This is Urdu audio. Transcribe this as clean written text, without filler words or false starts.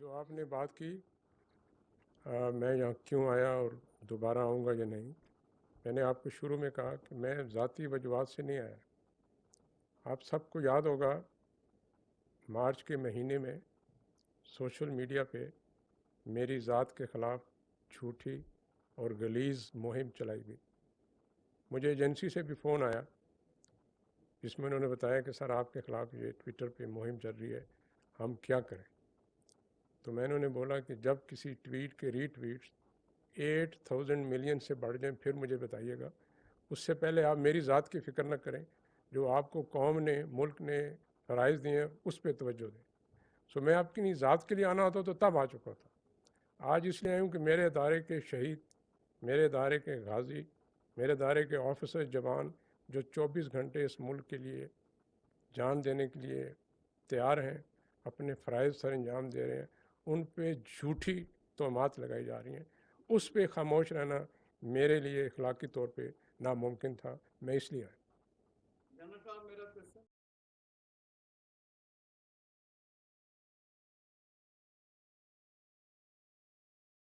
جو آپ نے بات کی میں یہاں کیوں آیا اور دوبارہ آؤں گا یا نہیں، میں نے آپ کو شروع میں کہا کہ میں ذاتی وجوہات سے نہیں آیا۔ آپ سب کو یاد ہوگا مارچ کے مہینے میں سوشل میڈیا پہ میری ذات کے خلاف جھوٹی اور غلیظ مہم چلائی گئی۔ مجھے ایجنسی سے بھی فون آیا جس میں انہوں نے بتایا کہ سر آپ کے خلاف یہ ٹویٹر پہ مہم چل رہی ہے، ہم کیا کریں؟ تو میں نے انہیں بولا کہ جب کسی ٹویٹ کے ری ٹویٹس 8,000 ملین سے بڑھ جائیں پھر مجھے بتائیے گا، اس سے پہلے آپ میری ذات کی فکر نہ کریں، جو آپ کو قوم نے ملک نے فرائض دیے ہیں اس پہ توجہ دیں۔ سو میں آپ کی ذات کے لیے آنا ہوتا تو تب آ چکا تھا۔ آج اس لیے آئی ہوں کہ میرے ادارے کے شہید، میرے ادارے کے غازی، میرے ادارے کے آفیسر جوان جو 24 گھنٹے اس ملک کے لیے جان دینے کے لیے تیار ہیں، اپنے فرائض سر انجام دے رہے ہیں، ان پہ جھوٹی تہمات لگائی جا رہی ہیں، اس پہ خاموش رہنا میرے لیے اخلاقی طور پہ ناممکن تھا، میں اس لیے آیا۔ جنرل صاحب میرا